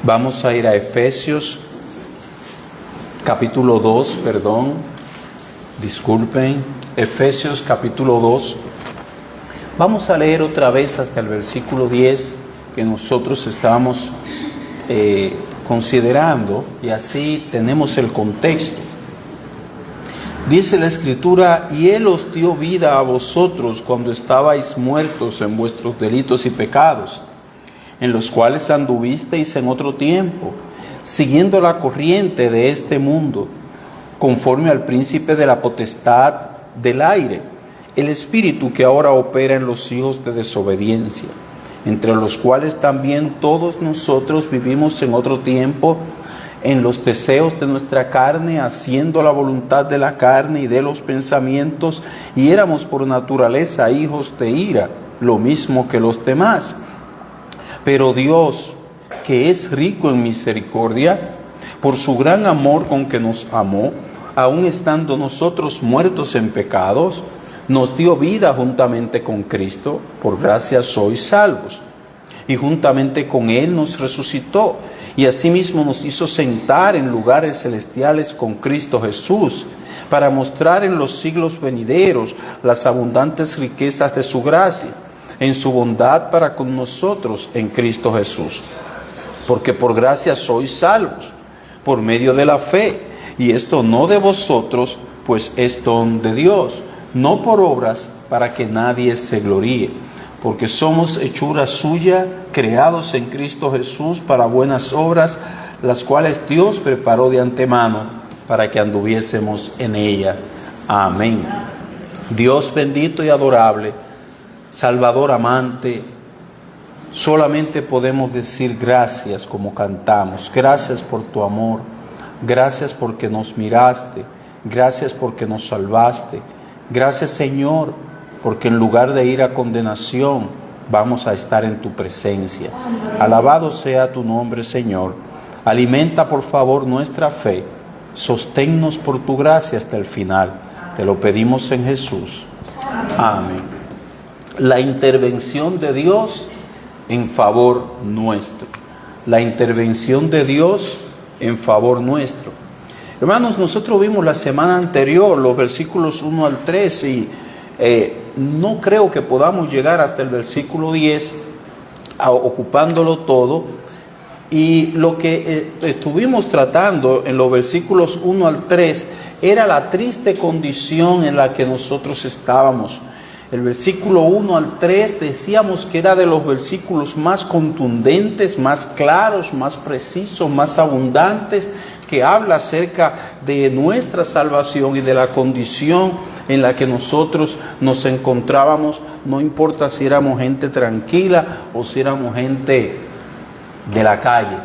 Vamos a ir a Efesios capítulo 2, Efesios capítulo 2. Vamos a leer otra vez hasta el versículo 10 que nosotros estábamos considerando, y así tenemos el contexto. Dice la Escritura: y Él os dio vida a vosotros cuando estabais muertos en vuestros delitos y pecados, en los cuales anduvisteis en otro tiempo, siguiendo la corriente de este mundo, conforme al príncipe de la potestad del aire, el espíritu que ahora opera en los hijos de desobediencia, entre los cuales también todos nosotros vivimos en otro tiempo, en los deseos de nuestra carne, haciendo la voluntad de la carne y de los pensamientos, y éramos por naturaleza hijos de ira, lo mismo que los demás. Pero Dios, que es rico en misericordia, por su gran amor con que nos amó, aun estando nosotros muertos en pecados, nos dio vida juntamente con Cristo, por gracia sois salvos. Y juntamente con Él nos resucitó, y asimismo nos hizo sentar en lugares celestiales con Cristo Jesús, para mostrar en los siglos venideros las abundantes riquezas de su gracia, en su bondad para con nosotros en Cristo Jesús. Porque por gracia sois salvos, por medio de la fe, y esto no de vosotros, pues es don de Dios, no por obras, para que nadie se gloríe, porque somos hechura suya, creados en Cristo Jesús para buenas obras, las cuales Dios preparó de antemano para que anduviésemos en ella. Amén. Dios bendito y adorable, Salvador amante, solamente podemos decir gracias como cantamos. Gracias por tu amor, gracias porque nos miraste, gracias porque nos salvaste. Gracias, Señor, porque en lugar de ir a condenación, vamos a estar en tu presencia. Alabado sea tu nombre, Señor. Alimenta, por favor, nuestra fe. Sosténnos por tu gracia hasta el final. Te lo pedimos en Jesús. Amén. La intervención de Dios en favor nuestro. La intervención de Dios en favor nuestro. Hermanos, nosotros vimos la semana anterior los versículos 1 al 3 y no creo que podamos llegar hasta el versículo 10 ocupándolo todo. Y lo que estuvimos tratando en los versículos 1 al 3 era la triste condición en la que nosotros estábamos. El versículo 1 al 3 decíamos que era de los versículos más contundentes, más claros, más precisos, más abundantes, que habla acerca de nuestra salvación y de la condición en la que nosotros nos encontrábamos, no importa si éramos gente tranquila o si éramos gente de la calle.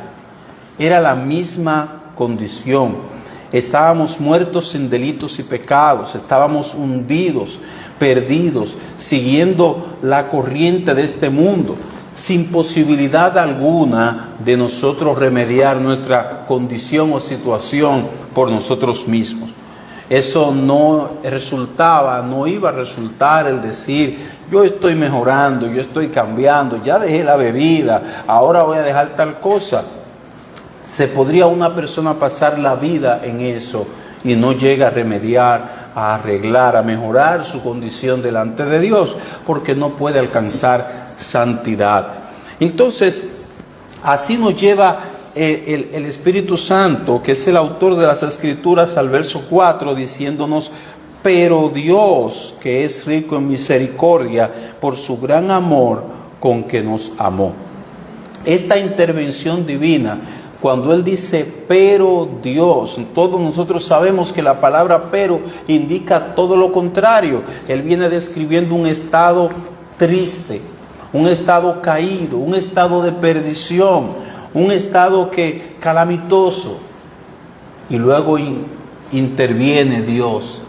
Era la misma condición. Estábamos muertos en delitos y pecados, estábamos hundidos, perdidos, siguiendo la corriente de este mundo, sin posibilidad alguna de nosotros remediar nuestra condición o situación por nosotros mismos. Eso no iba a resultar el decir: yo estoy mejorando, yo estoy cambiando, ya dejé la bebida, ahora voy a dejar tal cosa. Se podría una persona pasar la vida en eso y no llega a remediar, a arreglar, a mejorar su condición delante de Dios, porque no puede alcanzar santidad. Entonces, así nos lleva el Espíritu Santo, que es el autor de las Escrituras, al verso 4, diciéndonos: pero Dios, que es rico en misericordia, por su gran amor con que nos amó. Esta intervención divina, cuando Él dice pero Dios, todos nosotros sabemos que la palabra pero indica todo lo contrario. Él viene describiendo un estado triste, un estado caído, un estado de perdición, un estado calamitoso. Y luego interviene Dios.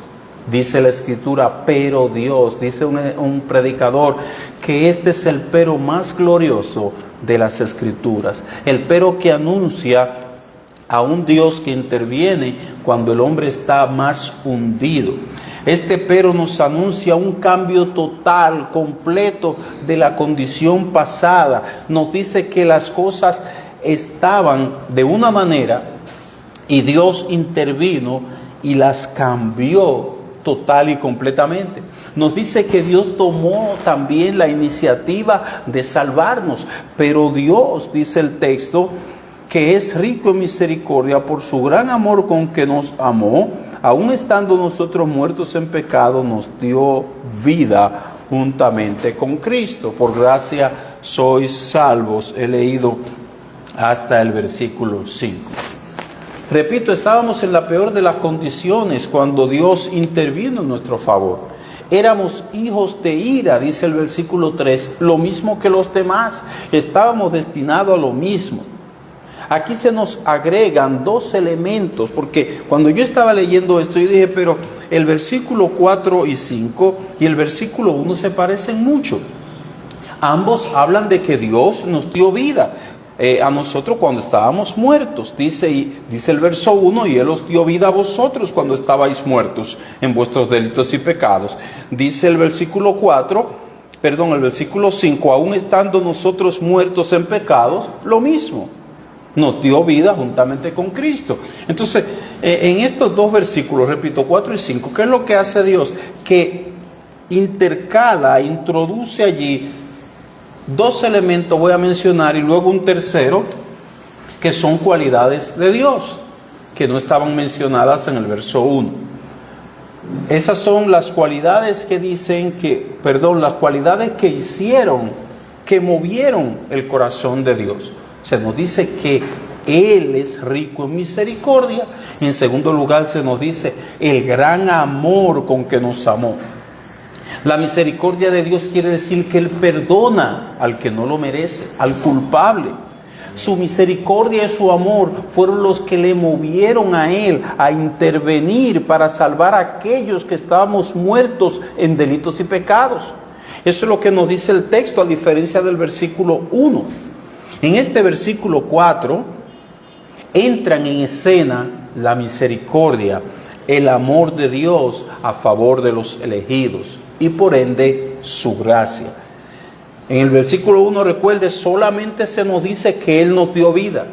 Dice la Escritura, pero Dios, dice un predicador, que este es el pero más glorioso de las Escrituras. El pero que anuncia a un Dios que interviene cuando el hombre está más hundido. Este pero nos anuncia un cambio total, completo de la condición pasada. Nos dice que las cosas estaban de una manera y Dios intervino y las cambió total y completamente. Nos dice que Dios tomó también la iniciativa de salvarnos, pero Dios, dice el texto, que es rico en misericordia por su gran amor con que nos amó, aun estando nosotros muertos en pecado, nos dio vida juntamente con Cristo. Por gracia sois salvos. He leído hasta el versículo 5. Repito, estábamos en la peor de las condiciones cuando Dios intervino en nuestro favor. Éramos hijos de ira, dice el versículo 3, lo mismo que los demás. Estábamos destinados a lo mismo. Aquí se nos agregan dos elementos, porque cuando yo estaba leyendo esto, yo dije, pero el versículo 4 y 5 y el versículo 1 se parecen mucho. Ambos hablan de que Dios nos dio vida a nosotros cuando estábamos muertos. Dice el verso 1, y Él os dio vida a vosotros cuando estabais muertos en vuestros delitos y pecados. Dice el versículo 5, aún estando nosotros muertos en pecados, lo mismo. Nos dio vida juntamente con Cristo. Entonces, en estos dos versículos, repito, 4 y 5, ¿qué es lo que hace Dios? Que intercala, introduce allí dos elementos, voy a mencionar, y luego un tercero, que son cualidades de Dios, que no estaban mencionadas en el verso 1. Esas son las cualidades que las cualidades que hicieron, que movieron el corazón de Dios. Se nos dice que Él es rico en misericordia. En segundo lugar, se nos dice el gran amor con que nos amó. La misericordia de Dios quiere decir que Él perdona al que no lo merece, al culpable. Su misericordia y su amor fueron los que le movieron a Él a intervenir para salvar a aquellos que estábamos muertos en delitos y pecados. Eso es lo que nos dice el texto, a diferencia del versículo 1. En este versículo 4 entran en escena la misericordia, el amor de Dios a favor de los elegidos y por ende su gracia. En el versículo 1, recuerde, solamente se nos dice que Él nos dio vida,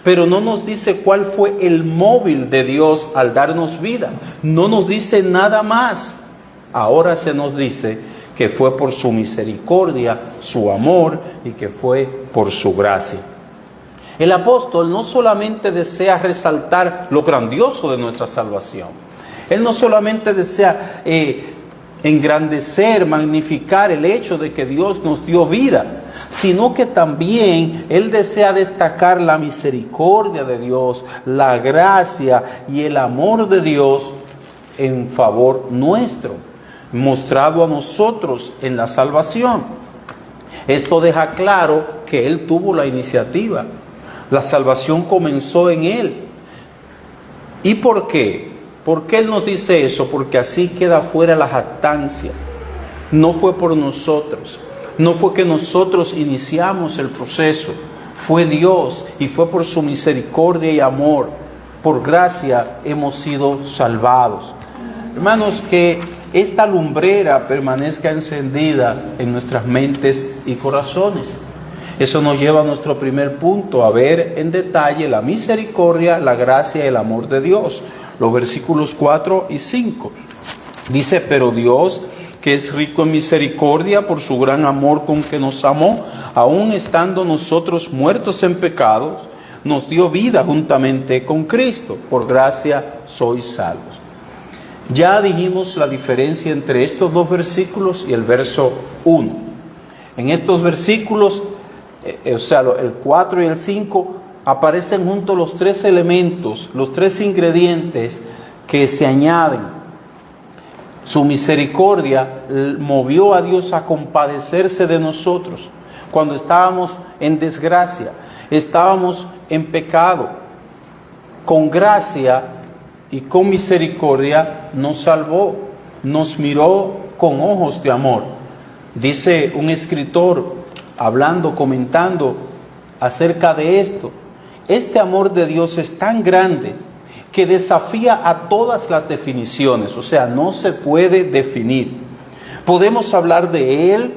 pero no nos dice cuál fue el móvil de Dios al darnos vida. No nos dice nada más. Ahora se nos dice que fue por su misericordia, su amor, y que fue por su gracia. El apóstol no solamente desea resaltar lo grandioso de nuestra salvación. Él no solamente desea engrandecer, magnificar el hecho de que Dios nos dio vida, sino que también Él desea destacar la misericordia de Dios, la gracia y el amor de Dios en favor nuestro, mostrado a nosotros en la salvación. Esto deja claro que Él tuvo la iniciativa. La salvación comenzó en Él. ¿Y por qué? ¿Por qué Él nos dice eso? Porque así queda fuera la jactancia. No fue por nosotros. No fue que nosotros iniciamos el proceso. Fue Dios y fue por su misericordia y amor. Por gracia hemos sido salvados. Hermanos, que esta lumbrera permanezca encendida en nuestras mentes y corazones. Eso nos lleva a nuestro primer punto, a ver en detalle la misericordia, la gracia y el amor de Dios. Los versículos 4 y 5. Dice, pero Dios, que es rico en misericordia por su gran amor con que nos amó, aun estando nosotros muertos en pecados, nos dio vida juntamente con Cristo. Por gracia sois salvos. Ya dijimos la diferencia entre estos dos versículos y el verso 1. En estos versículos, el 4 y el 5, aparecen juntos los tres elementos, los tres ingredientes que se añaden. Su misericordia movió a Dios a compadecerse de nosotros cuando estábamos en desgracia, estábamos en pecado. Con gracia y con misericordia nos salvó, nos miró con ojos de amor. Dice un escritor, comentando acerca de esto, este amor de Dios es tan grande que desafía a todas las definiciones, o sea, no se puede definir. Podemos hablar de Él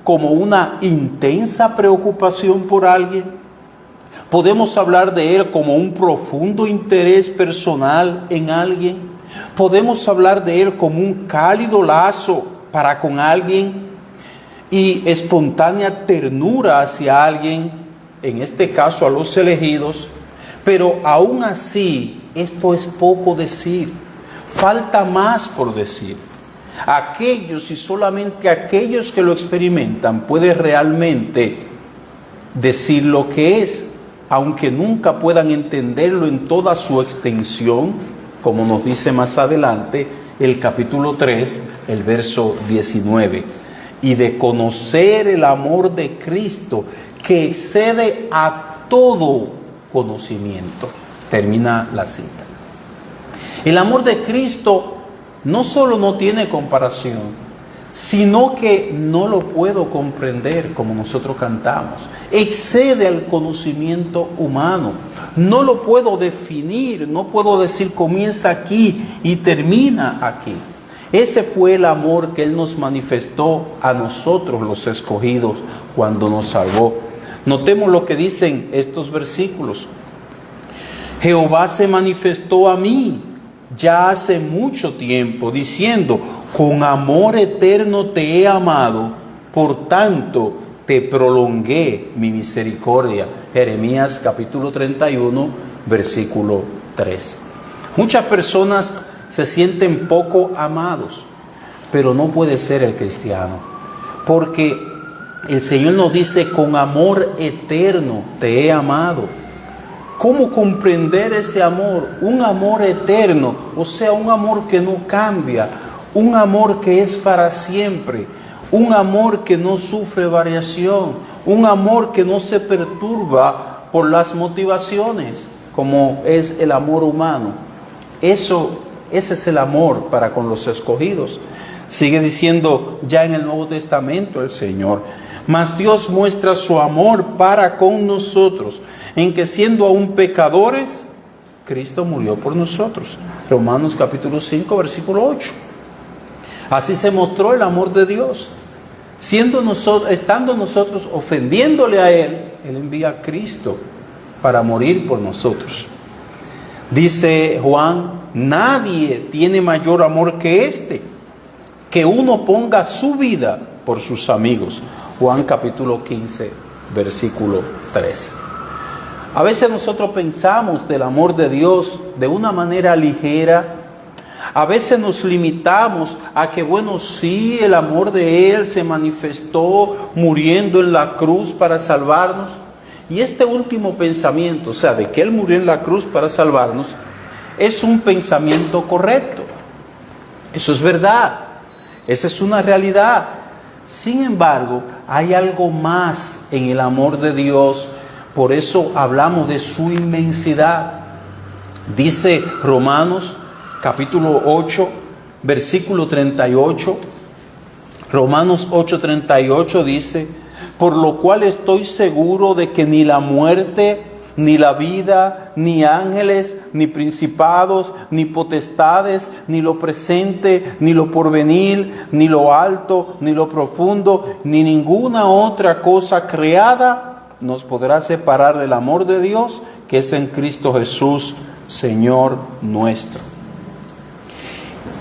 como una intensa preocupación por alguien. Podemos hablar de Él como un profundo interés personal en alguien. Podemos hablar de Él como un cálido lazo para con alguien y espontánea ternura hacia alguien, en este caso a los elegidos. Pero aún así, esto es poco decir. Falta más por decir. Aquellos y solamente aquellos que lo experimentan pueden realmente decir lo que es, aunque nunca puedan entenderlo en toda su extensión, como nos dice más adelante el capítulo 3, el verso 19. Y de conocer el amor de Cristo que excede a todo conocimiento. Termina la cita. El amor de Cristo no solo no tiene comparación, sino que no lo puedo comprender, como nosotros cantamos. Excede al conocimiento humano. No lo puedo definir, no puedo decir comienza aquí y termina aquí. Ese fue el amor que Él nos manifestó a nosotros los escogidos cuando nos salvó. Notemos lo que dicen estos versículos. Jehová se manifestó a mí ya hace mucho tiempo, diciendo, con amor eterno te he amado, por tanto te prolongué mi misericordia. Jeremías capítulo 31, versículo 3. Muchas personas se sienten poco amados, pero no puede ser el cristiano, porque el Señor nos dice, con amor eterno te he amado. ¿Cómo comprender ese amor? Un amor eterno, o sea, un amor que no cambia, un amor que es para siempre, un amor que no sufre variación, un amor que no se perturba por las motivaciones, como es el amor humano. Ese es el amor para con los escogidos. Sigue diciendo ya en el Nuevo Testamento el Señor, mas Dios muestra su amor para con nosotros, en que siendo aún pecadores, Cristo murió por nosotros. Romanos capítulo 5, versículo 8. Así se mostró el amor de Dios. Estando nosotros ofendiéndole a Él, Él envía a Cristo para morir por nosotros. Dice Juan, nadie tiene mayor amor que este, que uno ponga su vida por sus amigos. Juan capítulo 15, versículo 13. A veces nosotros pensamos del amor de Dios de una manera ligera. A veces nos limitamos a que, bueno, sí, el amor de Él se manifestó muriendo en la cruz para salvarnos. Y este último pensamiento, o sea, de que Él murió en la cruz para salvarnos, es un pensamiento correcto. Eso es verdad. Esa es una realidad. Sin embargo, hay algo más en el amor de Dios. Por eso hablamos de su inmensidad. Dice Romanos capítulo 8, versículo 38. Romanos 8:38 dice, por lo cual estoy seguro de que ni la muerte, ni la vida, ni ángeles, ni principados, ni potestades, ni lo presente, ni lo porvenir, ni lo alto, ni lo profundo, ni ninguna otra cosa creada nos podrá separar del amor de Dios que es en Cristo Jesús, Señor nuestro.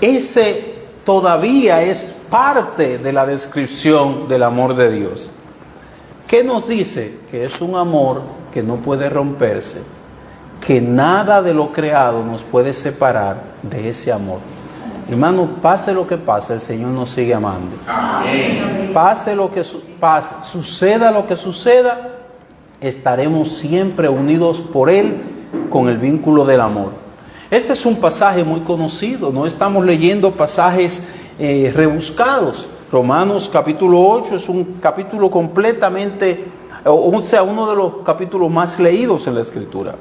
Ese todavía es parte de la descripción del amor de Dios. ¿Qué nos dice? Que es un amor que no puede romperse, que nada de lo creado nos puede separar de ese amor. Hermano, pase lo que pase, el Señor nos sigue amando. Amén. Pase lo que pase, suceda lo que suceda, estaremos siempre unidos por Él con el vínculo del amor. Este es un pasaje muy conocido, no estamos leyendo pasajes rebuscados. Romanos capítulo 8 es un capítulo completamente, o sea, uno de los capítulos más leídos en la Escritura.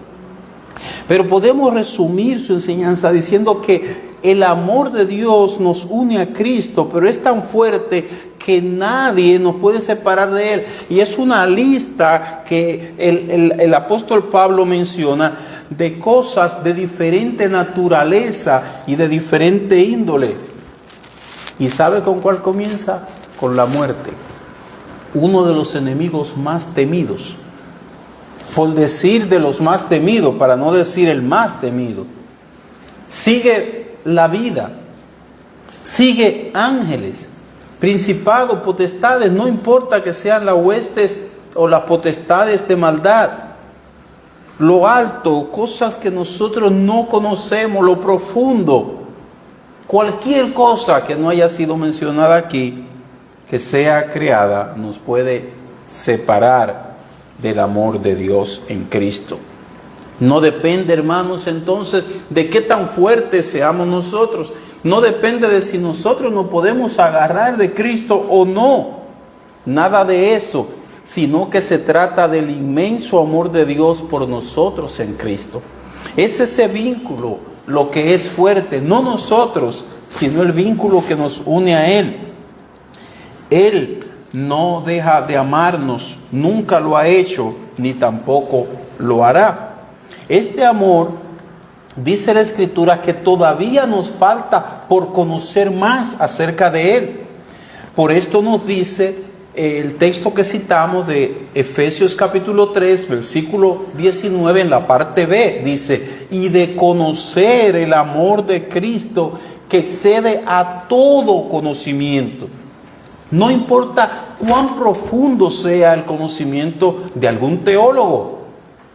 Pero podemos resumir su enseñanza diciendo que el amor de Dios nos une a Cristo, pero es tan fuerte que nadie nos puede separar de Él. Y es una lista que el apóstol Pablo menciona de cosas de diferente naturaleza y de diferente índole. ¿Y sabe con cuál comienza? Con la muerte. Uno de los enemigos más temidos. por decir de los más temidos, para no decir el más temido. Sigue la vida, sigue ángeles, principados, potestades, no importa que sean las huestes o las potestades de maldad. Lo alto, cosas que nosotros no conocemos, lo profundo, cualquier cosa que no haya sido mencionada aquí, que sea creada, nos puede separar del amor de Dios en Cristo. No depende, hermanos, entonces, de qué tan fuertes seamos nosotros. No depende de si nosotros nos podemos agarrar de Cristo o no. Nada de eso, sino que se trata del inmenso amor de Dios por nosotros en Cristo. Es ese vínculo lo que es fuerte, no nosotros, sino el vínculo que nos une a Él. Él no deja de amarnos, nunca lo ha hecho, ni tampoco lo hará. Este amor, dice la Escritura, que todavía nos falta por conocer más acerca de Él. Por esto nos dice el texto que citamos de Efesios capítulo 3, versículo 19, en la parte B, dice, y de conocer el amor de Cristo que excede a todo conocimiento. No importa cuán profundo sea el conocimiento de algún teólogo,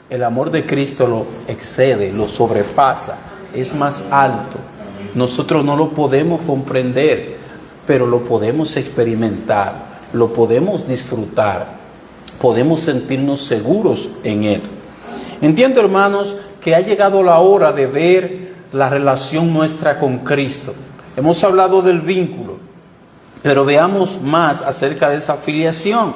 el amor de Cristo lo excede, lo sobrepasa, es más alto. Nosotros no lo podemos comprender, pero lo podemos experimentar, lo podemos disfrutar, podemos sentirnos seguros en Él. Entiendo, hermanos, que ha llegado la hora de ver la relación nuestra con Cristo. Hemos hablado del vínculo, pero veamos más acerca de esa filiación.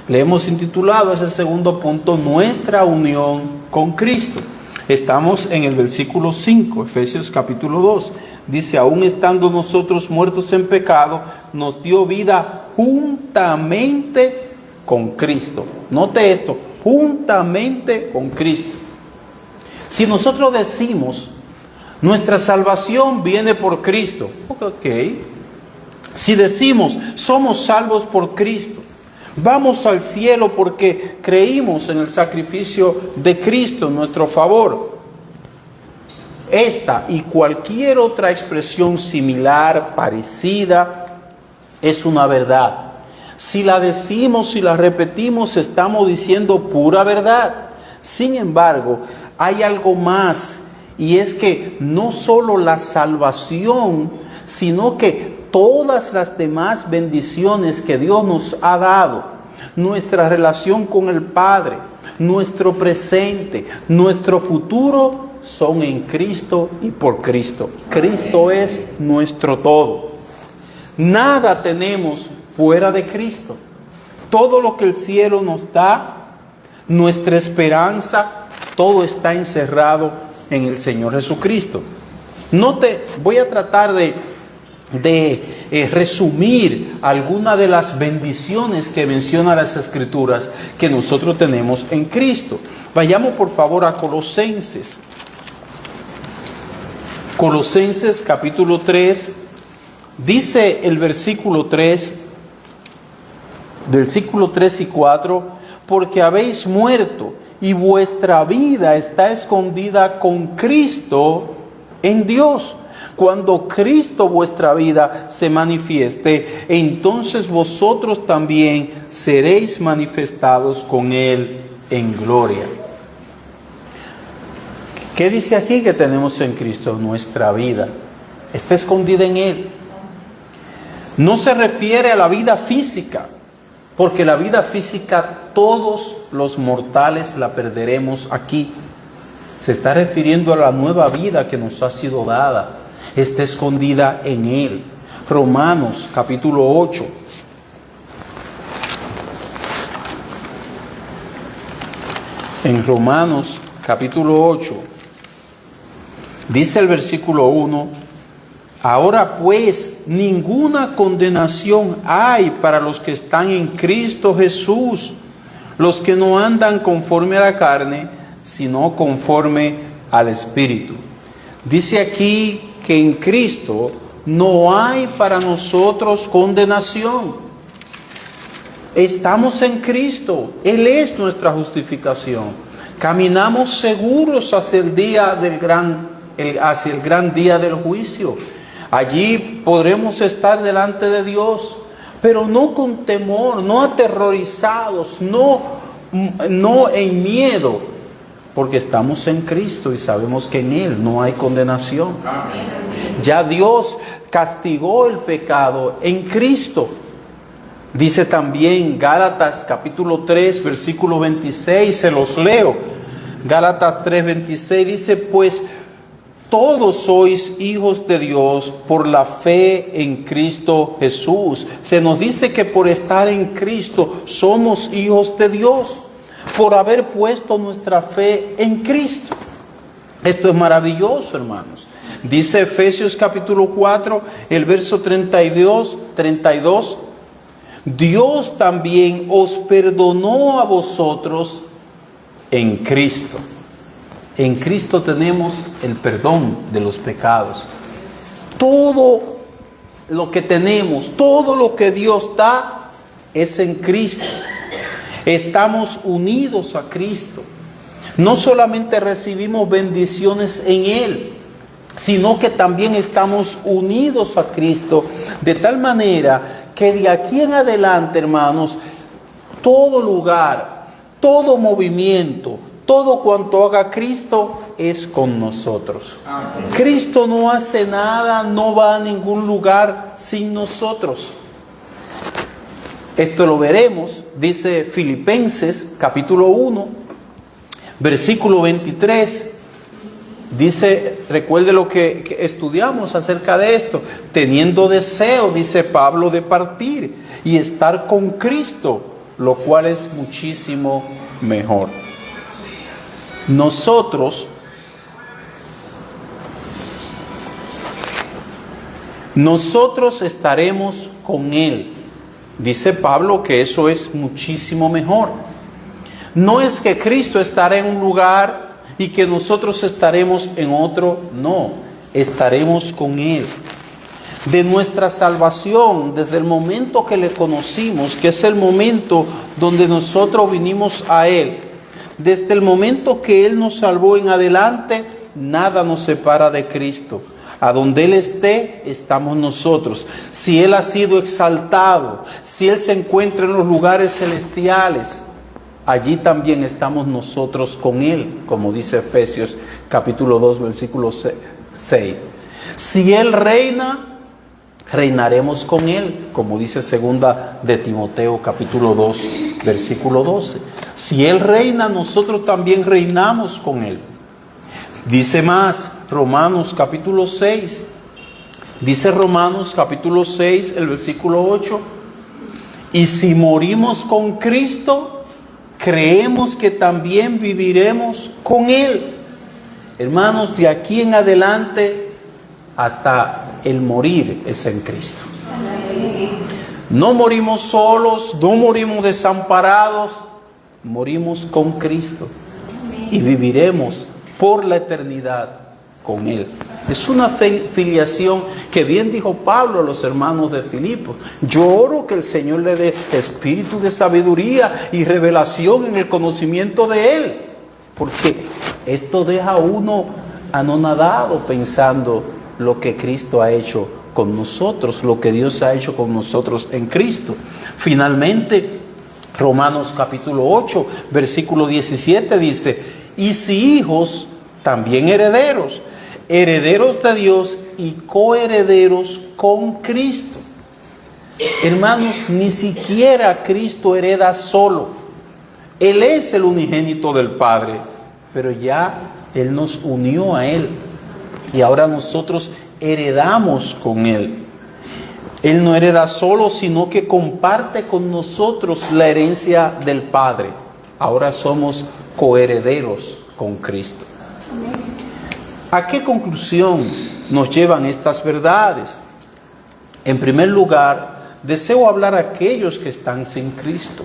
Le hemos intitulado ese segundo punto, nuestra unión con Cristo. Estamos en el versículo 5, Efesios capítulo 2. Dice, aún estando nosotros muertos en pecado, nos dio vida juntamente con Cristo. Note esto, juntamente con Cristo. Si nosotros decimos, nuestra salvación viene por Cristo, ok. Si decimos, somos salvos por Cristo, vamos al cielo porque creímos en el sacrificio de Cristo en nuestro favor. Esta y cualquier otra expresión similar, parecida, es una verdad. Si la decimos, si la repetimos, estamos diciendo pura verdad. Sin embargo, hay algo más, y es que no solo la salvación, sino que todas las demás bendiciones que Dios nos ha dado, nuestra relación con el Padre, nuestro presente, nuestro futuro, son en Cristo y por Cristo. Cristo es nuestro todo. Nada tenemos fuera de Cristo. Todo lo que el cielo nos da, nuestra esperanza, todo está encerrado en el Señor Jesucristo. Voy a tratar de resumir algunas de las bendiciones que menciona las Escrituras que nosotros tenemos en Cristo. Vayamos por favor a Colosenses. Colosenses capítulo 3, dice el versículo 3 y 4, porque habéis muerto y vuestra vida está escondida con Cristo en Dios. Cuando Cristo vuestra vida se manifieste, entonces vosotros también seréis manifestados con Él en gloria. ¿Qué dice aquí que tenemos en Cristo? Nuestra vida está escondida en Él. No se refiere a la vida física, porque la vida física todos los mortales la perderemos aquí. Se está refiriendo a la nueva vida que nos ha sido dada. Está escondida en Él. Romanos capítulo 8. En Romanos capítulo 8, dice el versículo 1, ahora pues ninguna condenación hay para los que están en Cristo Jesús, los que no andan conforme a la carne, sino conforme al Espíritu. Dice aquí que en Cristo no hay para nosotros condenación. Estamos en Cristo, Él es nuestra justificación. Caminamos seguros hacia el día hacia el gran día del juicio. Allí podremos estar delante de Dios, pero no con temor, no aterrorizados, no en miedo, porque estamos en Cristo y sabemos que en Él no hay condenación. Ya Dios castigó el pecado en Cristo. Dice también Gálatas capítulo 3, versículo 26, se los leo. Gálatas 3, 26 dice, pues todos sois hijos de Dios por la fe en Cristo Jesús. Se nos dice que por estar en Cristo somos hijos de Dios, por haber puesto nuestra fe en Cristo. Esto es maravilloso, hermanos. Dice Efesios capítulo 4, el verso 32, Dios también os perdonó a vosotros en Cristo. En Cristo tenemos el perdón de los pecados. Todo lo que tenemos, todo lo que Dios da es en Cristo. Estamos unidos a Cristo. No solamente recibimos bendiciones en Él, sino que también estamos unidos a Cristo, de tal manera que de aquí en adelante, hermanos, todo lugar, todo movimiento, todo cuanto haga Cristo es con nosotros. Amén. Cristo no hace nada, no va a ningún lugar sin nosotros. Esto lo veremos, dice Filipenses capítulo 1, versículo 23. Dice, recuerde lo que estudiamos acerca de esto, teniendo deseo, dice Pablo, de partir y estar con Cristo, lo cual es muchísimo mejor. Nosotros estaremos con Él. Dice Pablo que eso es muchísimo mejor. No es que Cristo estará en un lugar y que nosotros estaremos en otro, no, estaremos con Él. De nuestra salvación, desde el momento que le conocimos, que es el momento donde nosotros vinimos a Él, desde el momento que Él nos salvó en adelante, nada nos separa de Cristo. A donde Él esté, estamos nosotros. Si Él ha sido exaltado, si Él se encuentra en los lugares celestiales, allí también estamos nosotros con Él, como dice Efesios capítulo 2, versículo 6. Si Él reina, reinaremos con Él, como dice segunda de Timoteo capítulo 2, versículo 12. Si Él reina, nosotros también reinamos con Él. Dice más, Romanos capítulo 6. Dice Romanos capítulo 6, el versículo 8. Y si morimos con Cristo, creemos que también viviremos con Él. Hermanos, de aquí en adelante hasta el morir es en Cristo. No morimos solos, no morimos desamparados, morimos con Cristo y viviremos por la eternidad con Él. Es una filiación que bien dijo Pablo a los hermanos de Filipos. Yo oro que el Señor le dé espíritu de sabiduría y revelación en el conocimiento de Él, porque esto deja a uno anonadado pensando lo que Cristo ha hecho con nosotros, lo que Dios ha hecho con nosotros en Cristo. Finalmente, Romanos capítulo 8, versículo 17 dice, y si hijos, también herederos, herederos de Dios y coherederos con Cristo. Hermanos, ni siquiera Cristo hereda solo. Él es el unigénito del Padre, pero ya Él nos unió a Él y ahora nosotros heredamos con Él. Él no hereda solo, sino que comparte con nosotros la herencia del Padre. Ahora somos coherederos con Cristo. ¿A qué conclusión nos llevan estas verdades? En primer lugar, deseo hablar a aquellos que están sin Cristo,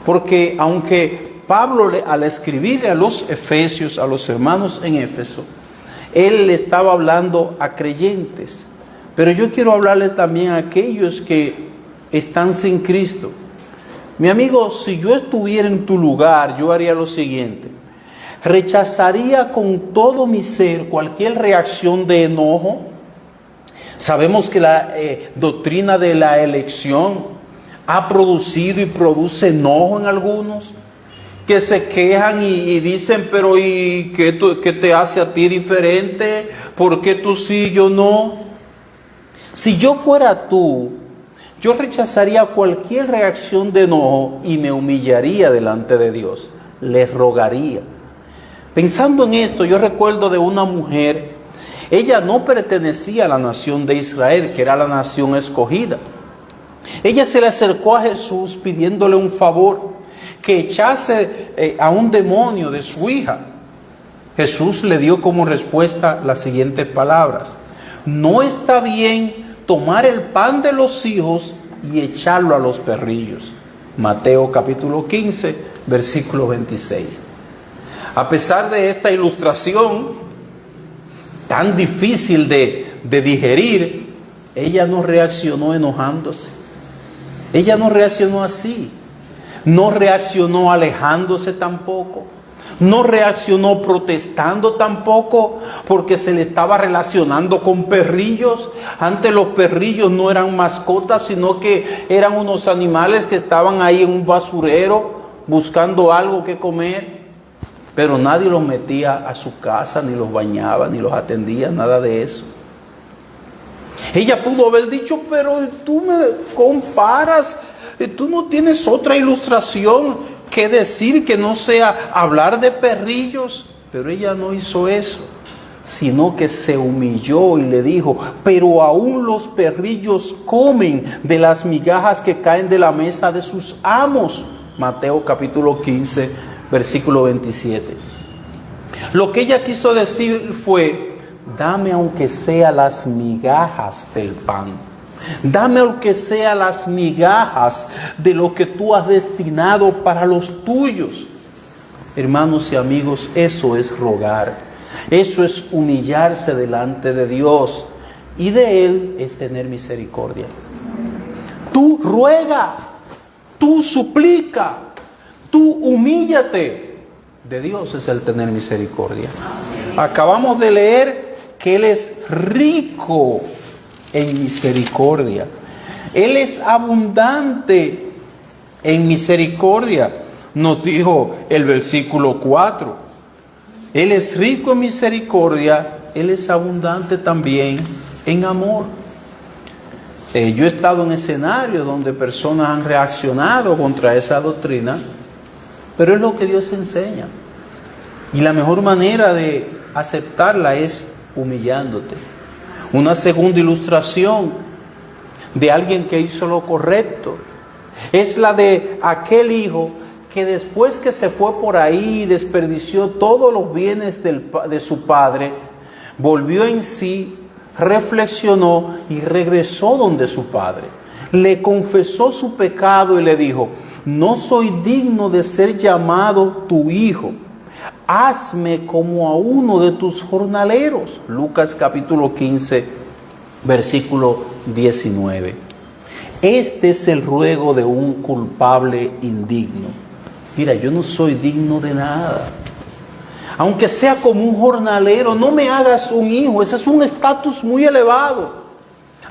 porque aunque Pablo al escribirle a los efesios, a los hermanos en Éfeso, él le estaba hablando a creyentes, pero yo quiero hablarle también a aquellos que están sin Cristo. Mi amigo, si yo estuviera en tu lugar, yo haría lo siguiente. rechazaría con todo mi ser cualquier reacción de enojo. Sabemos que la doctrina de la elección ha producido y produce enojo en algunos, que se quejan y dicen, pero ¿y qué te hace a ti diferente? ¿Por qué tú sí y yo no? Si yo fuera tú, yo rechazaría cualquier reacción de enojo y me humillaría delante de Dios. Le rogaría. Pensando en esto, yo recuerdo de una mujer. Ella no pertenecía a la nación de Israel, que era la nación escogida. Ella se le acercó a Jesús pidiéndole un favor, que echase a un demonio de su hija. Jesús le dio como respuesta las siguientes palabras: no está bien tomar el pan de los hijos y echarlo a los perrillos. Mateo capítulo 15, versículo 26. A pesar de esta ilustración tan difícil de digerir, ella no reaccionó enojándose. Ella no reaccionó así. No reaccionó alejándose tampoco. No reaccionó protestando tampoco, porque se le estaba relacionando con perrillos. Antes los perrillos no eran mascotas, sino que eran unos animales que estaban ahí en un basurero buscando algo que comer. Pero nadie los metía a su casa, ni los bañaba, ni los atendía, nada de eso. Ella pudo haber dicho, pero tú me comparas, tú no tienes otra ilustración que decir que no sea hablar de perrillos. Pero ella no hizo eso, sino que se humilló y le dijo, pero aún los perrillos comen de las migajas que caen de la mesa de sus amos. Mateo capítulo 15, versículo 27. Lo que ella quiso decir fue, dame aunque sea las migajas del pan. Dame aunque sea las migajas de lo que tú has destinado para los tuyos. Hermanos y amigos, eso es rogar. Eso es humillarse delante de Dios. Y de Él es tener misericordia. Tú ruega, tú suplica, tú humíllate. De Dios es el tener misericordia. Acabamos de leer que Él es rico en misericordia. Él es abundante en misericordia. Nos dijo el versículo 4. Él es rico en misericordia. Él es abundante también en amor. Yo he estado en escenarios donde personas han reaccionado contra esa doctrina, pero es lo que Dios enseña. Y la mejor manera de aceptarla es humillándote. Una segunda ilustración de alguien que hizo lo correcto es la de aquel hijo que después que se fue por ahí y desperdició todos los bienes de su padre, volvió en sí, reflexionó y regresó donde su padre. Le confesó su pecado y le dijo, no soy digno de ser llamado tu hijo. Hazme como a uno de tus jornaleros. Lucas capítulo 15, versículo 19. Este es el ruego de un culpable indigno. Mira, yo no soy digno de nada. Aunque sea como un jornalero, no me hagas un hijo. Ese es un estatus muy elevado.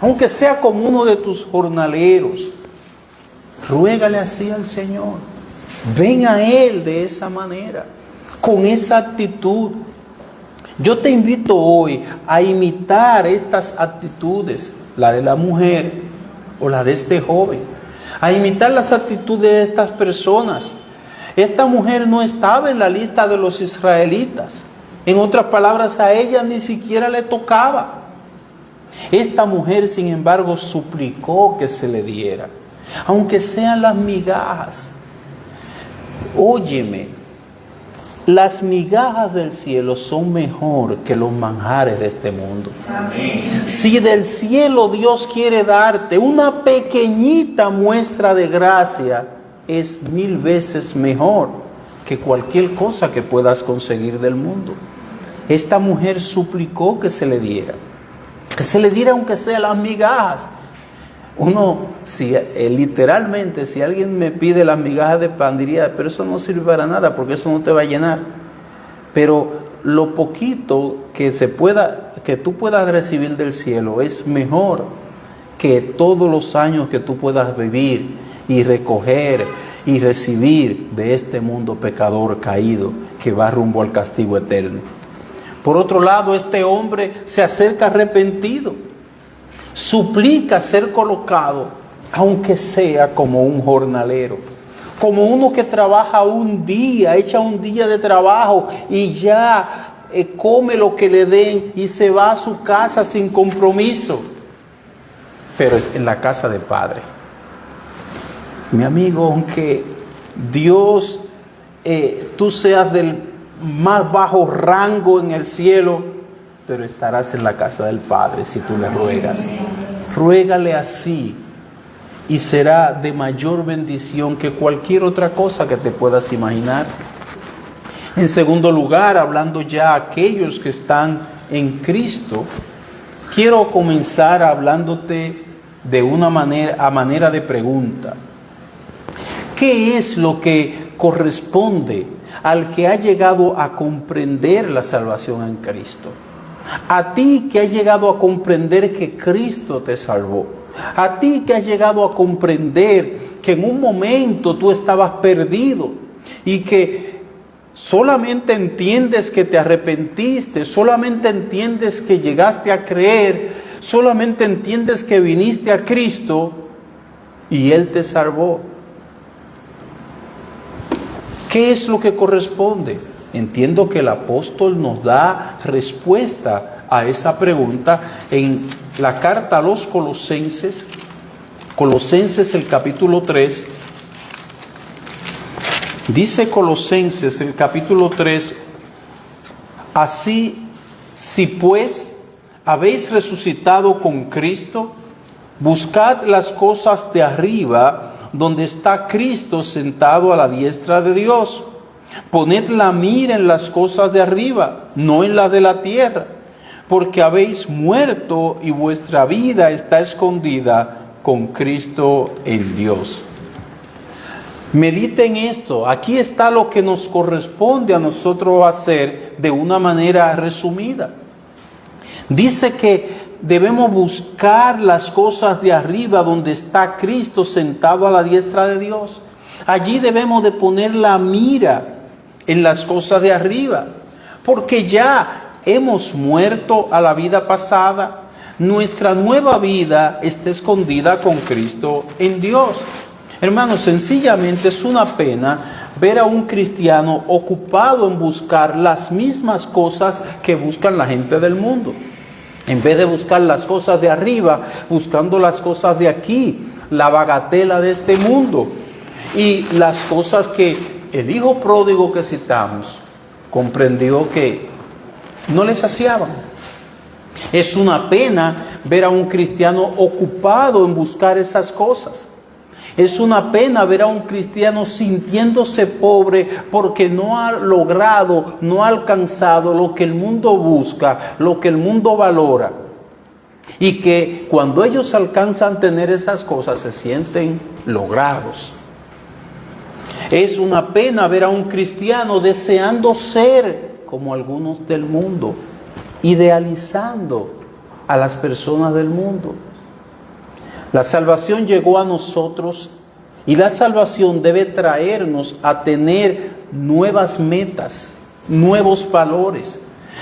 Aunque sea como uno de tus jornaleros, ruégale así al Señor. Ven a Él de esa manera, con esa actitud. Yo te invito hoy a imitar estas actitudes, la de la mujer o la de este joven, a imitar las actitudes de estas personas. Esta mujer no estaba en la lista de los israelitas. En otras palabras, a ella ni siquiera le tocaba. Esta mujer, sin embargo, suplicó que se le diera, aunque sean las migajas. Óyeme, las migajas del cielo son mejor que los manjares de este mundo. Amén. Si del cielo Dios quiere darte una pequeñita muestra de gracia, es 1000 veces mejor que cualquier cosa que puedas conseguir del mundo. Esta mujer suplicó que se le diera aunque sea las migajas. Literalmente, si alguien me pide las migajas de pan, diría, pero eso no sirve para nada, porque eso no te va a llenar. pero lo poquito que tú puedas recibir del cielo es mejor que todos los años que tú puedas vivir y recoger y recibir de este mundo pecador caído que va rumbo al castigo eterno. Por otro lado, este hombre se acerca arrepentido, suplica ser colocado, aunque sea como un jornalero, como uno que trabaja un día, echa un día de trabajo y ya come lo que le den y se va a su casa sin compromiso, pero en la casa del Padre. Mi amigo, aunque Dios, tú seas del más bajo rango en el cielo, pero estarás en la casa del Padre si tú le ruegas. Ruégale así y será de mayor bendición que cualquier otra cosa que te puedas imaginar. En segundo lugar, hablando ya a aquellos que están en Cristo, quiero comenzar hablándote de una manera de pregunta. ¿Qué es lo que corresponde al que ha llegado a comprender la salvación en Cristo? A ti que has llegado a comprender que Cristo te salvó. A ti que has llegado a comprender que en un momento tú estabas perdido y que solamente entiendes que te arrepentiste, solamente entiendes que llegaste a creer, solamente entiendes que viniste a Cristo y Él te salvó. ¿Qué es lo que corresponde? Entiendo que el apóstol nos da respuesta a esa pregunta en la carta a los Colosenses, el capítulo 3. Dice Colosenses, el capítulo 3, así, si pues habéis resucitado con Cristo, buscad las cosas de arriba, donde está Cristo sentado a la diestra de Dios. Poned la mira en las cosas de arriba, no en las de la tierra, porque habéis muerto y vuestra vida está escondida con Cristo en Dios. Mediten esto. Aquí está lo que nos corresponde a nosotros hacer de una manera resumida. Dice que debemos buscar las cosas de arriba donde está Cristo sentado a la diestra de Dios. Allí debemos de poner la mira en las cosas de arriba, porque ya hemos muerto a la vida pasada. Nuestra nueva vida está escondida con Cristo en Dios. Hermanos, sencillamente es una pena ver a un cristiano ocupado en buscar las mismas cosas que buscan la gente del mundo. En vez de buscar las cosas de arriba, buscando las cosas de aquí, la bagatela de este mundo. Y las cosas que el hijo pródigo que citamos comprendió que no le saciaban. Es una pena ver a un cristiano ocupado en buscar esas cosas. Es una pena ver a un cristiano sintiéndose pobre porque no ha logrado, no ha alcanzado lo que el mundo busca, lo que el mundo valora. Y que cuando ellos alcanzan a tener esas cosas se sienten logrados. Es una pena ver a un cristiano deseando ser como algunos del mundo, idealizando a las personas del mundo. La salvación llegó a nosotros y la salvación debe traernos a tener nuevas metas, nuevos valores.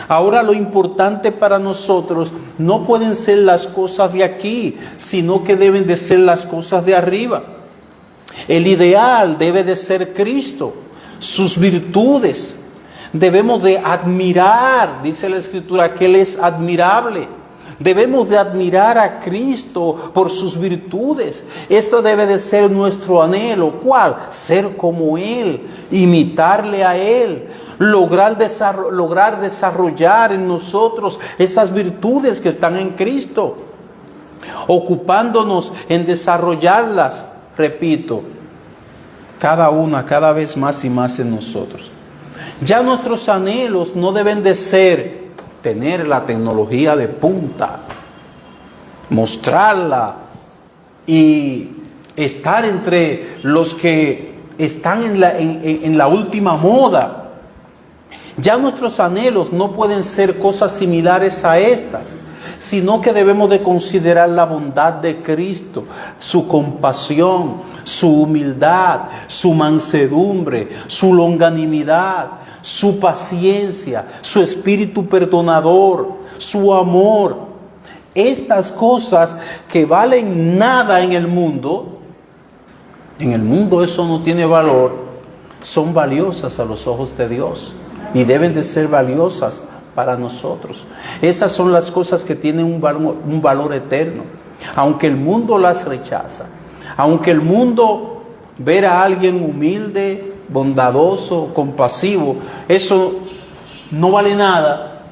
Ahora lo importante para nosotros no pueden ser las cosas de aquí, sino que deben de ser las cosas de arriba. El ideal debe de ser Cristo, sus virtudes. Debemos de admirar, dice la Escritura, que Él es admirable. Debemos de admirar a Cristo por sus virtudes. Eso debe de ser nuestro anhelo. ¿Cuál? Ser como Él, imitarle a Él, lograr desarrollar en nosotros esas virtudes que están en Cristo, ocupándonos en desarrollarlas, repito, cada una, cada vez más y más en nosotros. Ya nuestros anhelos no deben de ser tener la tecnología de punta, mostrarla y estar entre los que están en la última moda. Ya nuestros anhelos no pueden ser cosas similares a estas, sino que debemos de considerar la bondad de Cristo, su compasión, su humildad, su mansedumbre, su longanimidad, su paciencia, su espíritu perdonador, su amor. Estas cosas que valen nada en el mundo eso no tiene valor, son valiosas a los ojos de Dios y deben de ser valiosas para nosotros. Esas son las cosas que tienen un valor eterno. Aunque el mundo las rechaza, aunque el mundo ver a alguien humilde, bondadoso, compasivo, eso no vale nada.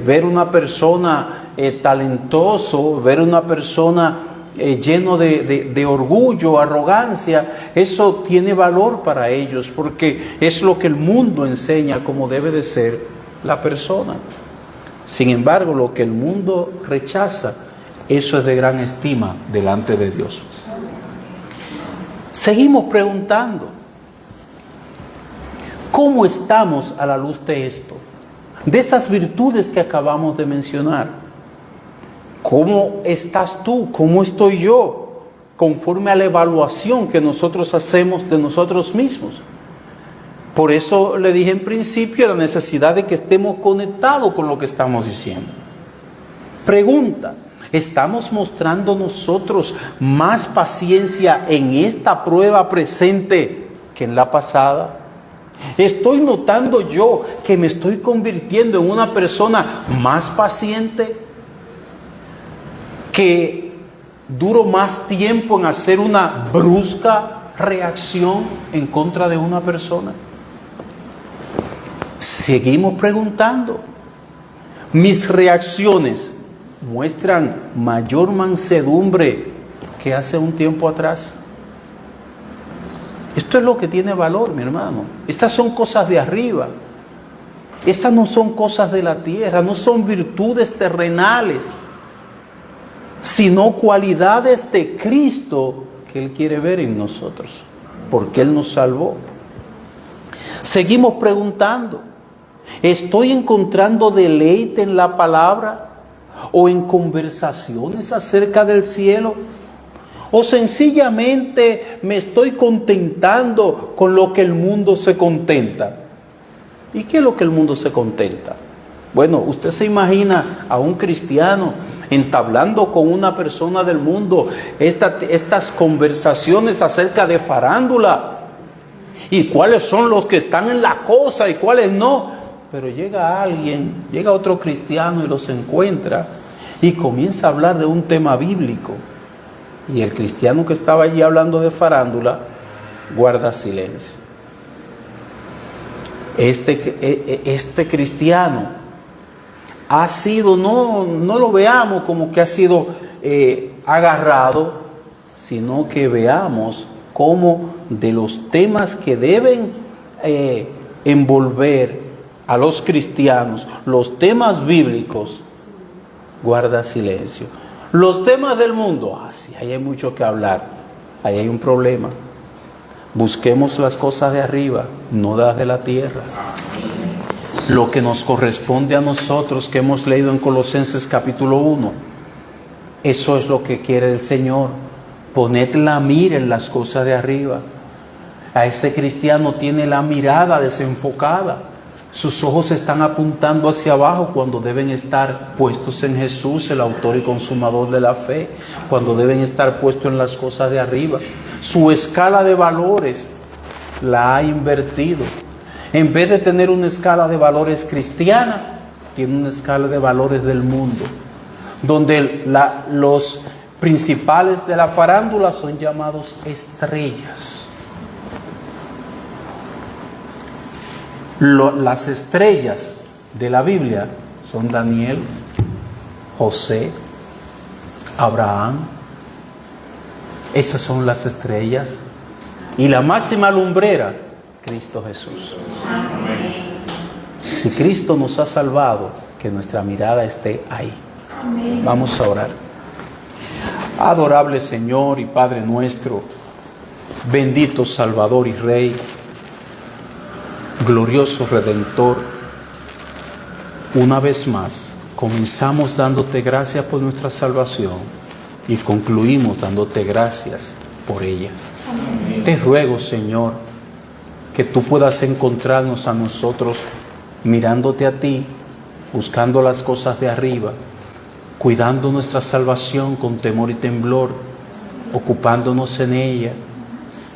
Ver una persona talentoso, ver una persona lleno de orgullo, arrogancia, eso tiene valor para ellos, porque es lo que el mundo enseña como debe de ser la persona. Sin embargo, lo que el mundo rechaza, eso es de gran estima delante de Dios. Seguimos preguntando, ¿cómo estamos a la luz de esto? De esas virtudes que acabamos de mencionar. ¿Cómo estás tú? ¿Cómo estoy yo? Conforme a la evaluación que nosotros hacemos de nosotros mismos. Por eso le dije en principio la necesidad de que estemos conectados con lo que estamos diciendo. Pregunta, ¿estamos mostrando nosotros más paciencia en esta prueba presente que en la pasada? ¿Estoy notando yo que me estoy convirtiendo en una persona más paciente? ¿Que duro más tiempo en hacer una brusca reacción en contra de una persona? Seguimos preguntando. ¿Mis reacciones muestran mayor mansedumbre que hace un tiempo atrás? Esto es lo que tiene valor, mi hermano. Estas son cosas de arriba. Estas no son cosas de la tierra, no son virtudes terrenales, sino cualidades de Cristo que Él quiere ver en nosotros, porque Él nos salvó. Seguimos preguntando, ¿estoy encontrando deleite en la palabra o en conversaciones acerca del cielo? ¿O sencillamente me estoy contentando con lo que el mundo se contenta? ¿Y qué es lo que el mundo se contenta? Bueno, usted se imagina a un cristiano entablando con una persona del mundo estas conversaciones acerca de farándula y cuáles son los que están en la cosa y cuáles no. Pero llega otro cristiano y los encuentra y comienza a hablar de un tema bíblico, y el cristiano que estaba allí hablando de farándula guarda silencio. Este cristiano ha sido, no lo veamos como que ha sido agarrado, sino que veamos cómo de los temas que deben envolver a los cristianos, los temas bíblicos, guarda silencio. Los temas del mundo, sí, ahí hay mucho que hablar, ahí hay un problema. Busquemos las cosas de arriba, no las de la tierra. Lo que nos corresponde a nosotros, que hemos leído en Colosenses capítulo 1, eso es lo que quiere el Señor. Poned la mira en las cosas de arriba. A ese cristiano tiene la mirada desenfocada. Sus ojos están apuntando hacia abajo cuando deben estar puestos en Jesús, el autor y consumador de la fe, cuando deben estar puestos en las cosas de arriba. Su escala de valores la ha invertido. En vez de tener una escala de valores cristiana, tiene una escala de valores del mundo, donde los principales de la farándula son llamados estrellas. Las estrellas de la Biblia son Daniel, José, Abraham. Esas son las estrellas. Y la máxima lumbrera, Cristo Jesús. Si Cristo nos ha salvado, que nuestra mirada esté ahí. Vamos a orar. Adorable Señor y Padre nuestro, bendito Salvador y Rey, Glorioso Redentor, una vez más, comenzamos dándote gracias por nuestra salvación y concluimos dándote gracias por ella. Amén. Te ruego, Señor, que tú puedas encontrarnos a nosotros mirándote a ti, buscando las cosas de arriba, cuidando nuestra salvación con temor y temblor, ocupándonos en ella,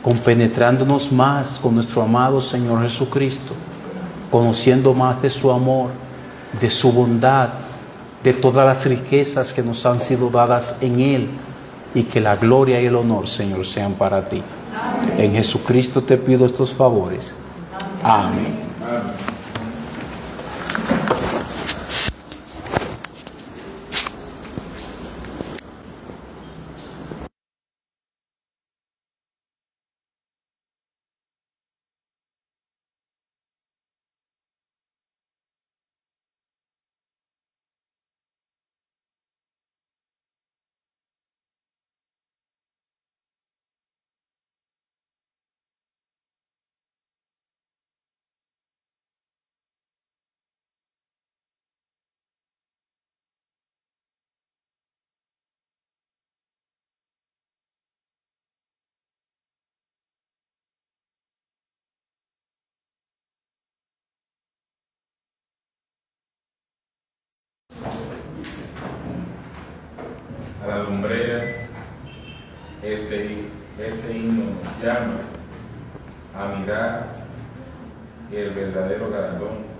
compenetrándonos más con nuestro amado Señor Jesucristo, conociendo más de su amor, de su bondad, de todas las riquezas que nos han sido dadas en Él, y que la gloria y el honor, Señor, sean para ti. Amén. En Jesucristo te pido estos favores. Amén. Amén. A la lumbrera, este himno nos llama a mirar el verdadero galardón.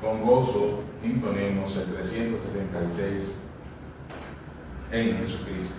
Con gozo imponemos el 366 en Jesucristo.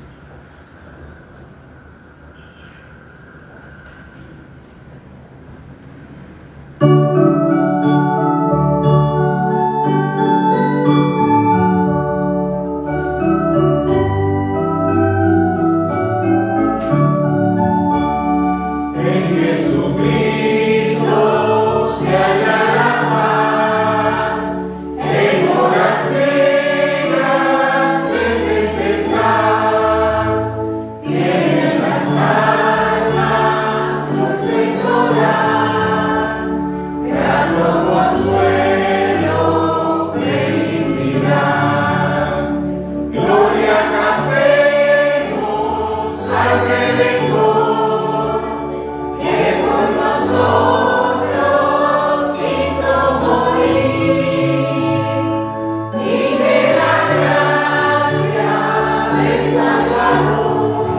Salvador.